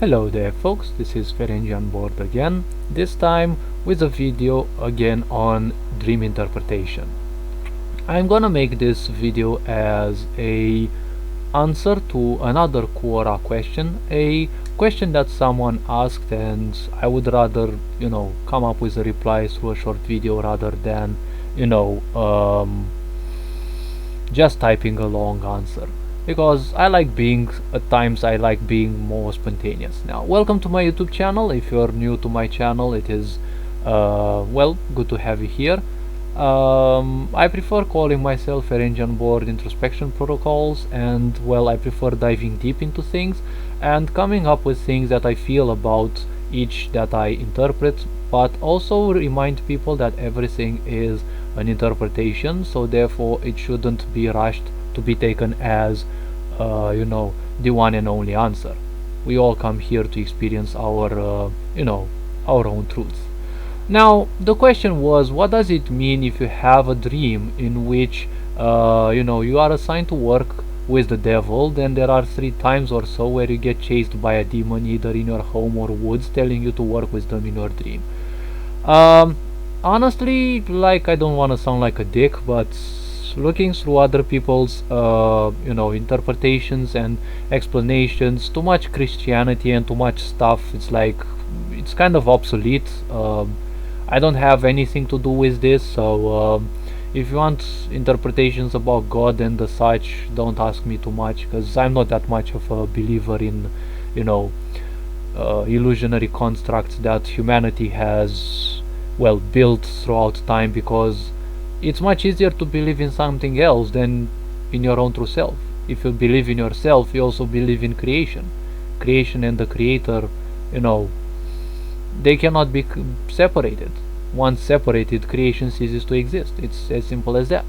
Hello there folks, this is Ferenjianboard again, this time with a video again on dream interpretation. I'm gonna make this video as a answer to another Quora question, a question that someone asked, and I would rather, come up with a reply through a short video rather than, just typing a long answer, because at times I like being more spontaneous. Now, welcome to my YouTube channel. If you're new to my channel, it is well, good to have you here. I prefer calling myself Ferenjianboard introspection protocols, and well, I prefer diving deep into things and coming up with things that I feel about each that I interpret, but also remind people that everything is an interpretation, so therefore it shouldn't be rushed to be taken as the one and only answer. We all come here to experience our own truths. Now the question was, what does it mean if you have a dream in which you are assigned to work with the devil? Then there are 3 times or so where you get chased by a demon, either in your home or woods, telling you to work with them in your dream. Honestly, like, I don't want to sound like a dick, but looking through other people's interpretations and explanations, too much Christianity and too much stuff, it's kind of obsolete. I don't have anything to do with this, so if you want interpretations about God and the such, don't ask me too much, because I'm not that much of a believer in illusionary constructs that humanity has, well, built throughout time, because it's much easier to believe in something else than in your own true self. If you believe in yourself, you also believe in creation and the creator. They cannot be separated. Once separated, creation ceases to exist. It's as simple as that.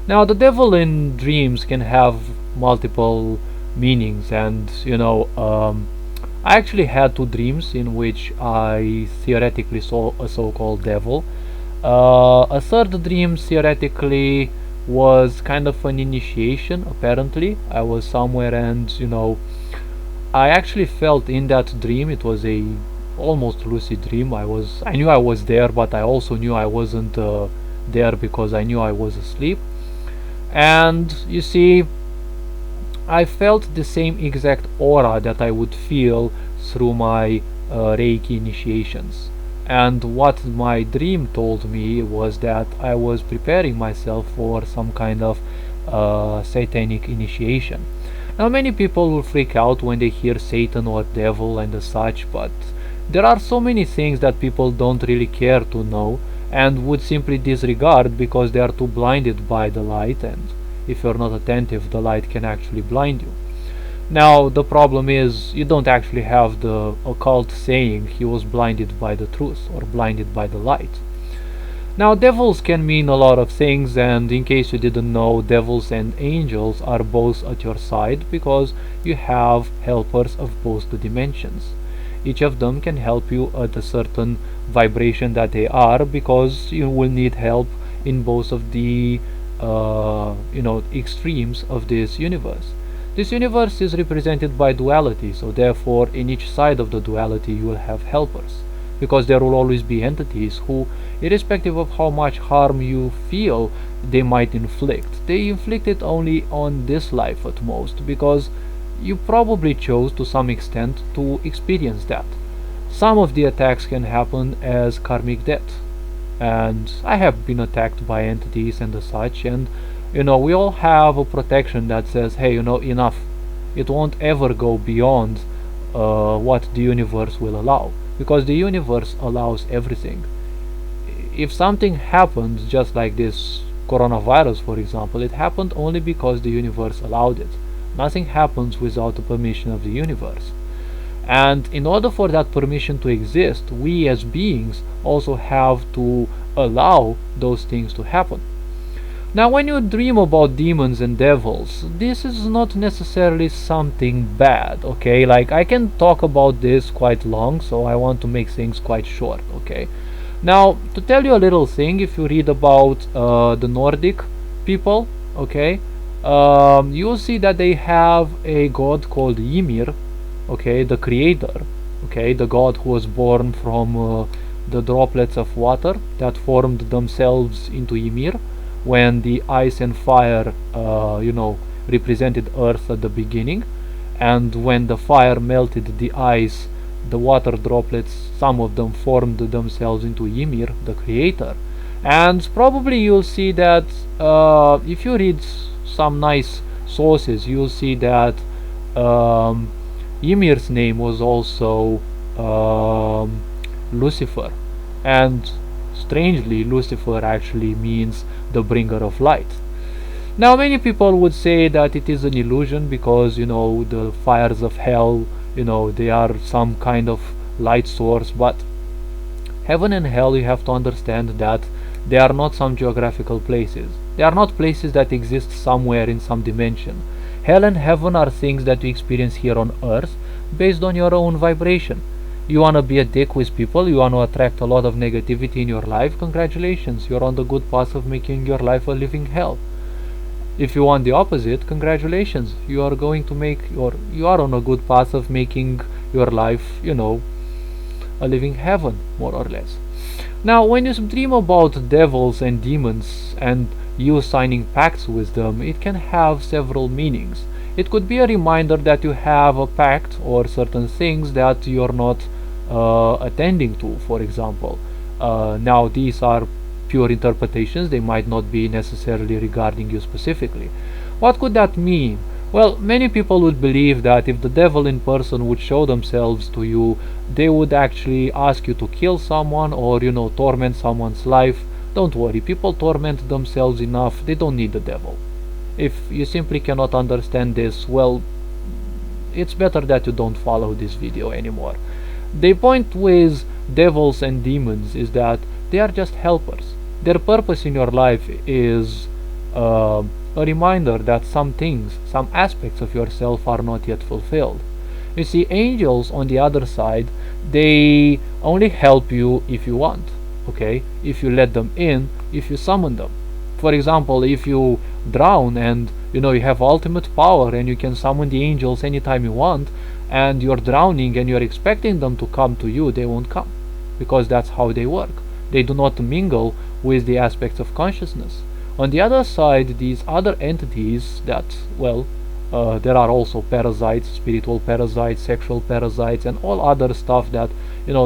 Now, the devil in dreams can have multiple meanings, and I actually had 2 dreams in which I theoretically saw a so-called devil. A third dream theoretically was kind of an initiation. Apparently, I was somewhere, and I actually felt in that dream. It was a almost lucid dream. I knew I was there, but I also knew I wasn't there, because I knew I was asleep. And you see, I felt the same exact aura that I would feel through my Reiki initiations. And what my dream told me was that I was preparing myself for some kind of satanic initiation. Now, many people will freak out when they hear Satan or devil and the such, but there are so many things that people don't really care to know and would simply disregard because they are too blinded by the light, and if you're not attentive, the light can actually blind you. Now, the problem is, you don't actually have the occult saying he was blinded by the truth or blinded by the light. Now, devils can mean a lot of things, and in case you didn't know, devils and angels are both at your side because you have helpers of both the dimensions. Each of them can help you at a certain vibration that they are, because you will need help in both of the extremes of this universe. This universe is represented by duality, so therefore in each side of the duality you will have helpers, because there will always be entities who, irrespective of how much harm you feel they might inflict, they inflict it only on this life at most, because you probably chose to some extent to experience that. Some of the attacks can happen as karmic debt, and I have been attacked by entities and the such, and we all have a protection that says, hey, enough. It won't ever go beyond what the universe will allow, because the universe allows everything. If something happens, just like this coronavirus, for example, it happened only because the universe allowed it. Nothing happens without the permission of the universe. And in order for that permission to exist, we as beings also have to allow those things to happen. Now, when you dream about demons and devils, this is not necessarily something bad, okay? Like, I can talk about this quite long, so I want to make things quite short, okay? Now, to tell you a little thing, if you read about the Nordic people, okay, you'll see that they have a god called Ymir, okay, the creator, okay, the God who was born from the droplets of water that formed themselves into Ymir, when the ice and fire, represented Earth at the beginning, and when the fire melted the ice, the water droplets, some of them formed themselves into Ymir, the creator. And probably you'll see that if you read some nice sources, you'll see that um, Ymir's name was also Lucifer, and strangely, Lucifer actually means the bringer of light. Now, many people would say that it is an illusion because, the fires of hell, they are some kind of light source, but heaven and hell, you have to understand that they are not some geographical places. They are not places that exist somewhere in some dimension. Hell and heaven are things that you experience here on earth based on your own vibration. You wanna be a dick with people, you wanna attract a lot of negativity in your life, congratulations, you're on the good path of making your life a living hell. If you want the opposite, congratulations, you are going to make you are on a good path of making your life, a living heaven, more or less. Now, when you dream about devils and demons and you signing pacts with them, it can have several meanings. It could be a reminder that you have a pact or certain things that you're not attending to, for example. Now, these are pure interpretations, they might not be necessarily regarding you specifically. What could that mean? Well, many people would believe that if the devil in person would show themselves to you, they would actually ask you to kill someone or, torment someone's life. Don't worry, people torment themselves enough, they don't need the devil. If you simply cannot understand this, well, it's better that you don't follow this video anymore. The point with devils and demons is that they are just helpers. Their purpose in your life is a reminder that some things, some aspects of yourself are not yet fulfilled. You see, angels on the other side, they only help you if you want, okay? If you let them in, if you summon them. For example, if you drown and you have ultimate power and you can summon the angels anytime you want, and you're drowning and you're expecting them to come to you, they won't come, because that's how they work. They do not mingle with the aspects of consciousness. On the other side, these other entities that, there are also parasites, spiritual parasites, sexual parasites, and all other stuff that,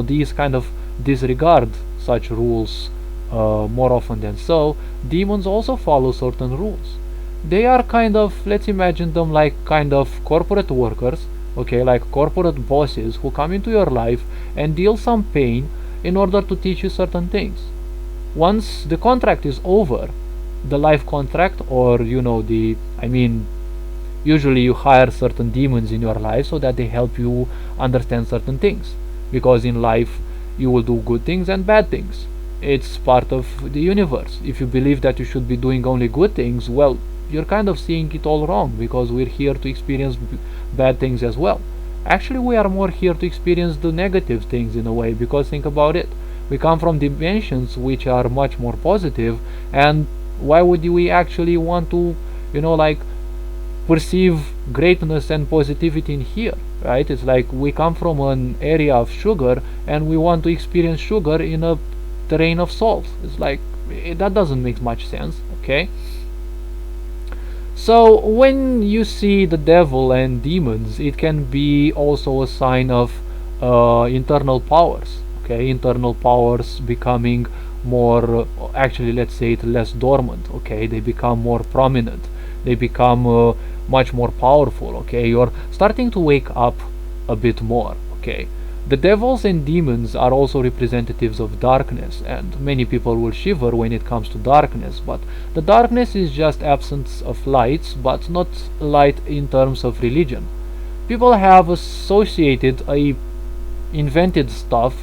these kind of disregard such rules more often than so. Demons also follow certain rules. They are kind of, let's imagine them like kind of corporate workers, okay, like corporate bosses who come into your life and deal some pain in order to teach you certain things. Once the contract is over, the life contract, or usually you hire certain demons in your life so that they help you understand certain things, because in life you will do good things and bad things. It's part of the universe. If you believe that you should be doing only good things, well, you're kind of seeing it all wrong, because we're here to experience bad things as well. Actually, we are more here to experience the negative things in a way, because think about it, we come from dimensions which are much more positive, and why would we actually want to perceive greatness and positivity in here, right? It's like we come from an area of sugar and we want to experience sugar in a terrain of salt. It's like that doesn't make much sense, okay? So when you see the devil and demons, it can be also a sign of internal powers, okay? Internal powers becoming more, actually let's say it less dormant, okay? They become more prominent, they become much more powerful, okay? You're starting to wake up a bit more, okay? The devils and demons are also representatives of darkness, and many people will shiver when it comes to darkness, but the darkness is just absence of lights, but not light in terms of religion. People have associated invented stuff,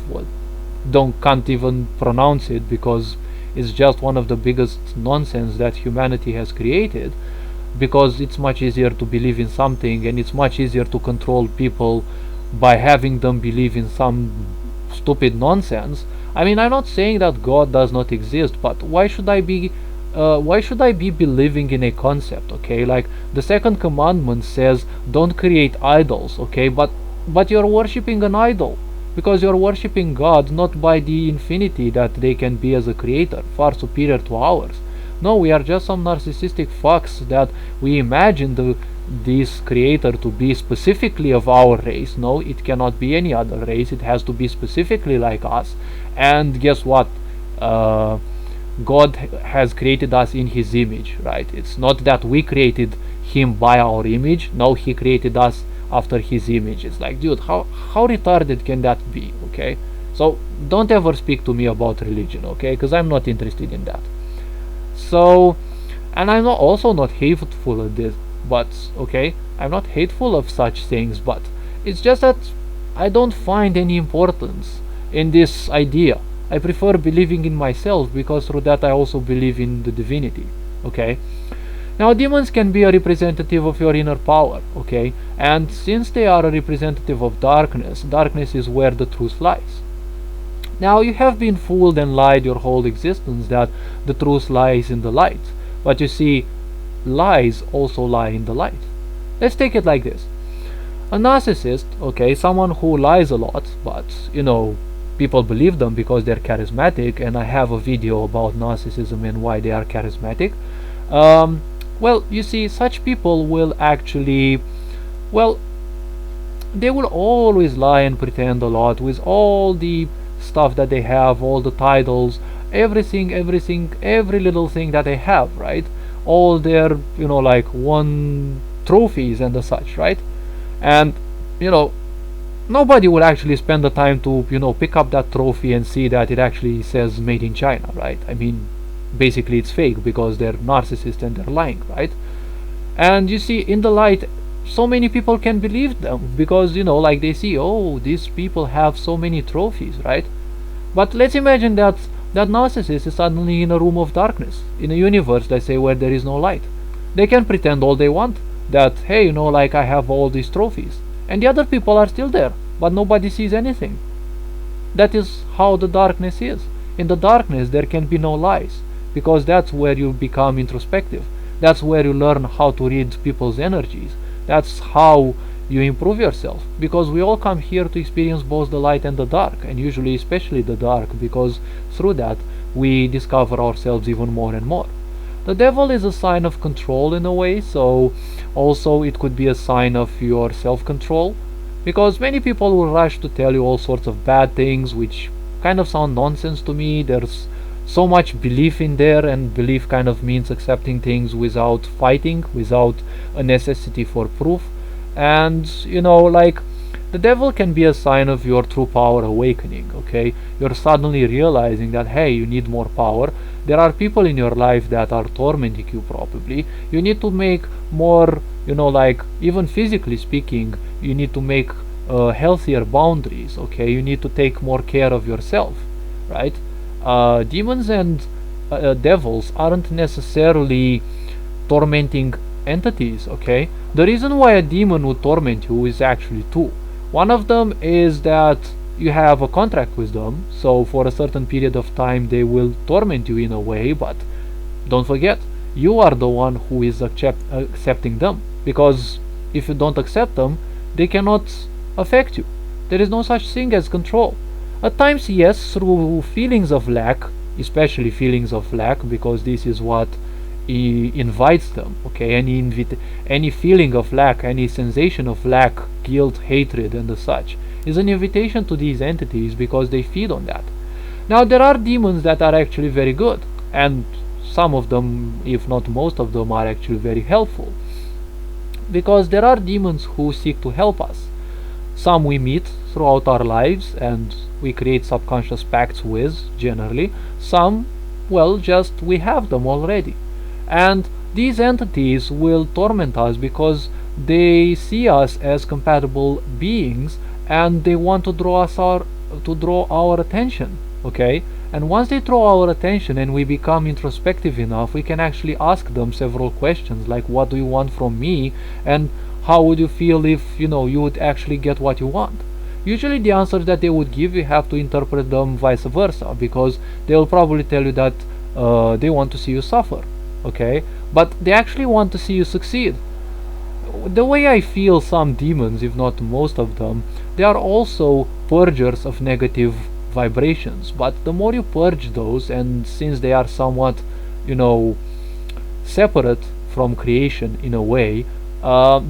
can't even pronounce it because it's just one of the biggest nonsense that humanity has created, because it's much easier to believe in something and it's much easier to control people by having them believe in some stupid nonsense. I mean, I'm not saying that God does not exist, but why should I be believing in a concept, okay? Like the second commandment says don't create idols, okay? But but you're worshipping an idol, because you're worshipping God not by the infinity that they can be as a creator, far superior to ours. No, we are just some narcissistic fucks that we imagine this creator to be specifically of our race. No, it cannot be any other race. It has to be specifically like us. And guess what? God has created us in His image, right? It's not that we created Him by our image. No, He created us after His image. It's like, dude, how retarded can that be? Okay, so don't ever speak to me about religion, okay? Because I'm not interested in that. So, and I'm also not hateful of this, but okay, I'm not hateful of such things, but it's just that I don't find any importance in this idea. I prefer believing in myself, because through that I also believe in the divinity. Okay, now demons can be a representative of your inner power. Okay, and since they are a representative of darkness, darkness is where the truth lies. Now you have been fooled and lied your whole existence that the truth lies in the light. But you see, lies also lie in the light. Let's take it like this. A narcissist, okay, someone who lies a lot, but people believe them because they're charismatic, and I have a video about narcissism and why they are charismatic. Well, you see, such people will actually, well, they will always lie and pretend a lot with all the stuff that they have, all the titles, everything, every little thing that they have, right? All their, like won trophies and the such, right? And, nobody will actually spend the time to, pick up that trophy and see that it actually says made in China, right? I mean, basically it's fake because they're narcissists and they're lying, right? And you see, in the light, so many people can believe them because, like they see, oh, these people have so many trophies, right? But let's imagine that that narcissist is suddenly in a room of darkness, in a universe, let's say, where there is no light. They can pretend all they want that, hey, like I have all these trophies, and the other people are still there, but nobody sees anything. That is how the darkness is. In the darkness there can be no lies, because that's where you become introspective. That's where you learn how to read people's energies. That's how you improve yourself, because we all come here to experience both the light and the dark, and usually especially the dark, because through that we discover ourselves even more and more. The devil is a sign of control in a way, so also it could be a sign of your self-control, because many people will rush to tell you all sorts of bad things which kind of sound nonsense to me. There's so much belief in there, and belief kind of means accepting things without fighting, without a necessity for proof. And like, the devil can be a sign of your true power awakening. Okay, you're suddenly realizing that, hey, you need more power. There are people in your life that are tormenting you. Probably you need to make more, like, even physically speaking, you need to make healthier boundaries. Okay, you need to take more care of yourself, right? Demons and devils aren't necessarily tormenting entities. Okay, the reason why a demon would torment you is actually two. One of them is that you have a contract with them, so for a certain period of time they will torment you in a way, but don't forget, you are the one who is accepting them, because if you don't accept them, they cannot affect you. There is no such thing as control. At times, yes, through feelings of lack, especially feelings of lack, because this is what invites them. Okay, any feeling of lack, any sensation of lack, guilt, hatred, and the such is an invitation to these entities, because they feed on that. Now there are demons that are actually very good, and some of them, if not most of them, are actually very helpful, because there are demons who seek to help us. Some we meet throughout our lives and we create subconscious pacts with, generally. Some, well, just we have them already. And these entities will torment us because they see us as compatible beings, and they want to draw our attention. Okay, and once they draw our attention and we become introspective enough, we can actually ask them several questions like, what do you want from me, and how would you feel if you would actually get what you want. Usually the answers that they would give, you have to interpret them vice versa, because they will probably tell you that they want to see you suffer. Okay, but they actually want to see you succeed. The way I feel some demons, if not most of them, they are also purgers of negative vibrations. But the more you purge those, and since they are somewhat, you know, separate from creation in a way,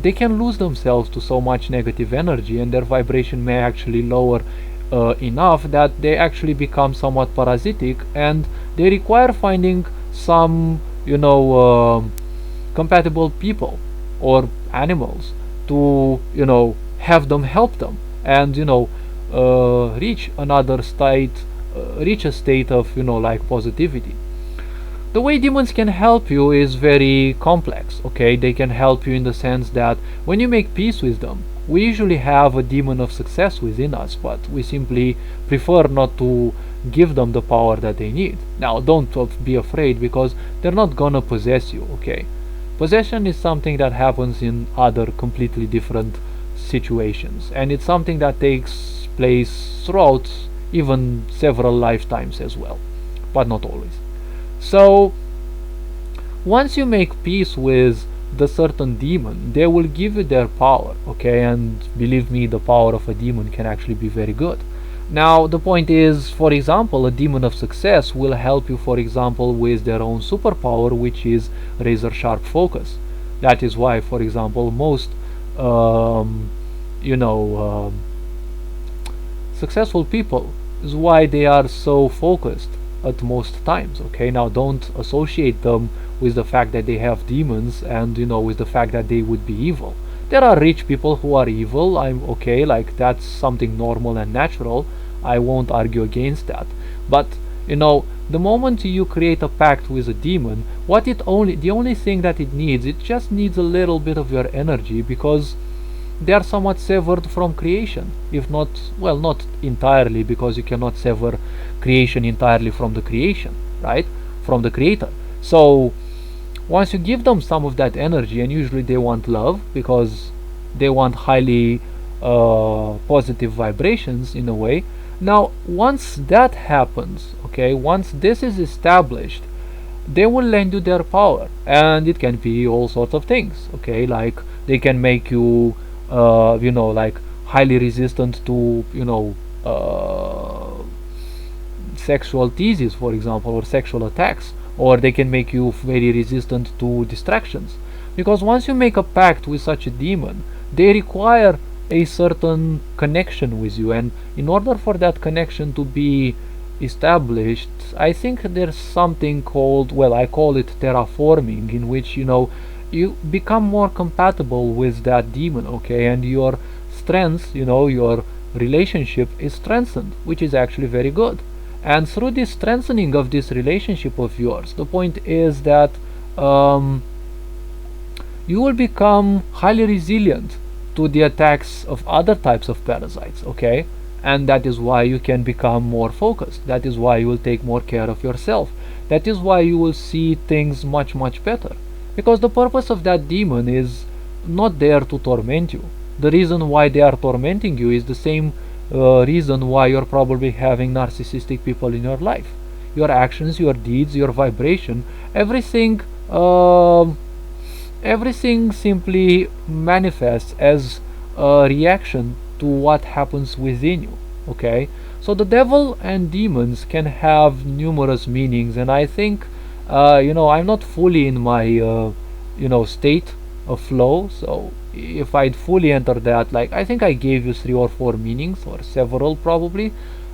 they can lose themselves to so much negative energy, and their vibration may actually lower enough that they actually become somewhat parasitic, and they require finding some, compatible people or animals to, have them help them, and reach a state of, like positivity. The way demons can help you is very complex. Okay, they can help you in the sense that when you make peace with them, we usually have a demon of success within us, but we simply prefer not to give them the power that they need. Now, don't be afraid, because they're not gonna possess you. Okay, possession is something that happens in other completely different situations, and it's something that takes place throughout even several lifetimes as well, but not always. So once you make peace with the certain demon, they will give you their power. Okay, and believe me, the power of a demon can actually be very good. Now the point is, for example, a demon of success will help you, for example, with their own superpower, which is razor sharp focus. That is why, for example, most successful people is why they are so focused at most times. Okay, now don't associate them with the fact that they have demons, and with the fact that they would be evil. There are rich people who are evil. I'm okay, like that's something normal and natural. I won't argue against that. But the moment you create a pact with a demon, the only thing that it just needs a little bit of your energy, because they are somewhat severed from creation, if not, well, not entirely, because you cannot sever creation entirely from the creation, right? From the creator. So once you give them some of that energy, and usually they want love, because they want highly positive vibrations in a way. Now once that happens, okay, once this is established, they will lend you their power, and it can be all sorts of things. Okay, like they can make you like highly resistant to sexual teases, for example, or sexual attacks, or they can make you very resistant to distractions, because once you make a pact with such a demon, they require a certain connection with you, and in order for that connection to be established, I think there's something called, well, I call it terraforming, in which you become more compatible with that demon. Okay, and your strengths, your relationship is strengthened, which is actually very good. And through this strengthening of this relationship of yours, the point is that you will become highly resilient to the attacks of other types of parasites. Okay, and that is why you can become more focused. That is why you will take more care of yourself. That is why you will see things much better, because the purpose of that demon is not there to torment you. The reason why they are tormenting you is the same reason why you're probably having narcissistic people in your life. Your actions, your deeds, your vibration, everything simply manifests as a reaction to what happens within you. Okay, so the devil and demons can have numerous meanings, and I think I'm not fully in my state of flow. So if I'd fully enter that, like, I think I gave you 3 or 4 meanings, or several probably.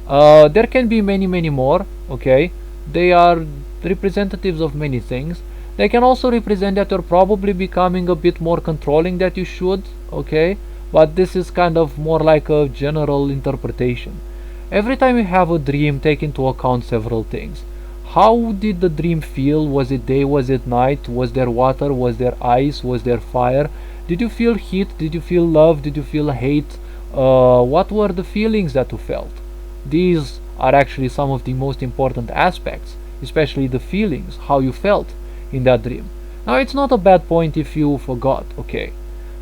There can be many more. Okay, they are representatives of many things. They can also represent that you're probably becoming a bit more controlling that you should. Okay, but this is kind of more like a general interpretation. Every time you have a dream, take into account several things. How did the dream feel? Was it day? Was it night? Was there water? Was there ice? Was there fire? Did you feel heat? Did you feel love? Did you feel hate? What were the feelings that you felt? These are actually some of the most important aspects, especially the feelings, how you felt in that dream. Now, it's not a bad point if you forgot. Okay,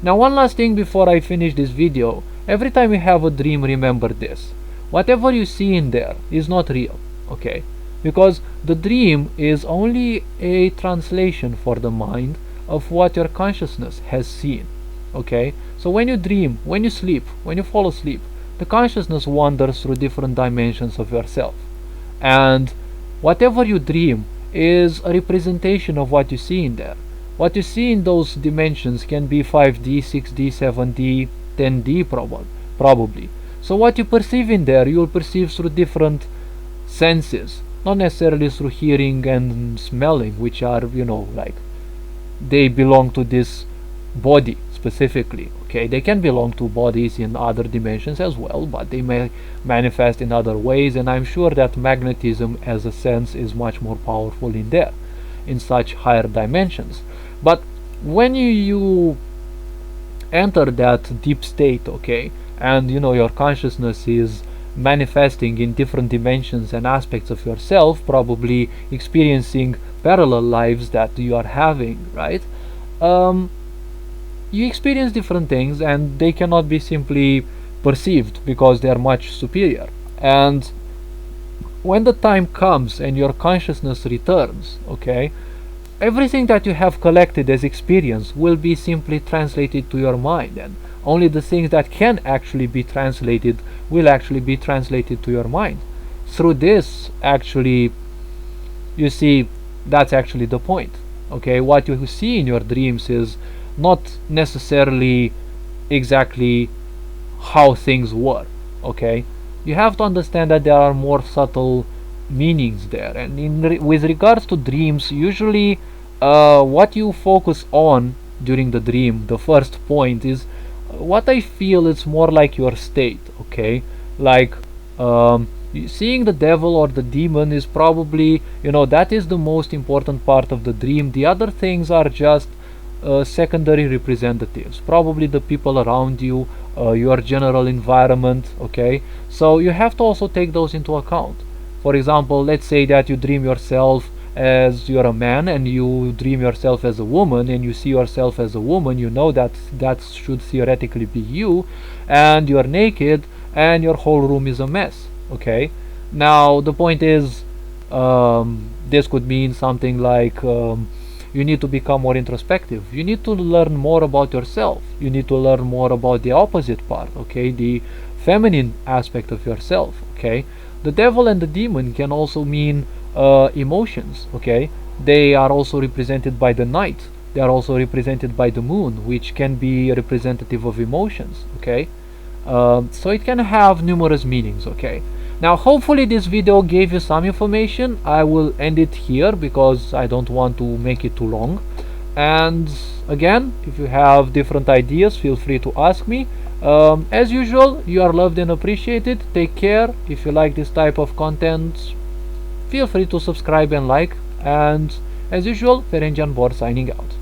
now one last thing before I finish this video. Every time you have a dream, remember this: whatever you see in there is not real. Okay, because the dream is only a translation for the mind of what your consciousness has seen. Okay, so when you dream, when you sleep, when you fall asleep, the consciousness wanders through different dimensions of yourself. And whatever you dream is a representation of what you see in there. What you see in those dimensions can be 5D, 6D, 7D, 10D probably. So what you perceive in there, you will perceive through different senses, not necessarily through hearing and smelling, which are, like, they belong to this body specifically. Okay, they can belong to bodies in other dimensions as well, but they may manifest in other ways, and I'm sure that magnetism as a sense is much more powerful in there, in such higher dimensions. But when you enter that deep state, okay, and your consciousness is manifesting in different dimensions and aspects of yourself, probably experiencing parallel lives that you are having, right? You experience different things, and they cannot be simply perceived because they are much superior. And when the time comes and your consciousness returns, okay, everything that you have collected as experience will be simply translated to your mind, and only the things that can actually be translated will actually be translated to your mind. Through this, actually, you see, that's actually the point. Okay, what you see in your dreams is not necessarily exactly how things were. Okay, you have to understand that there are more subtle meanings there, and with regards to dreams, usually what you focus on during the dream, the first point is what I feel is more like your state. Okay, like seeing the devil or the demon is probably, that is the most important part of the dream. The other things are just secondary representatives, probably the people around you, your general environment. Okay, so you have to also take those into account. For example, let's say that you dream yourself as you're a man, and you dream yourself as a woman, and you see yourself as a woman. That should theoretically be you, and you're naked, and your whole room is a mess. Okay, now the point is, this could mean something like, you need to become more introspective. You need to learn more about yourself. You need to learn more about the opposite part, okay, the feminine aspect of yourself. Okay, the devil and the demon can also mean emotions. Okay, they are also represented by the night. They are also represented by the moon, which can be a representative of emotions. Okay, so it can have numerous meanings. Okay, now hopefully this video gave you some information. I will end it here because I don't want to make it too long. And again, if you have different ideas, feel free to ask me. As usual, you are loved and appreciated. Take care. If you like this type of content, feel free to subscribe and like. And as usual, Ferenjianboard signing out.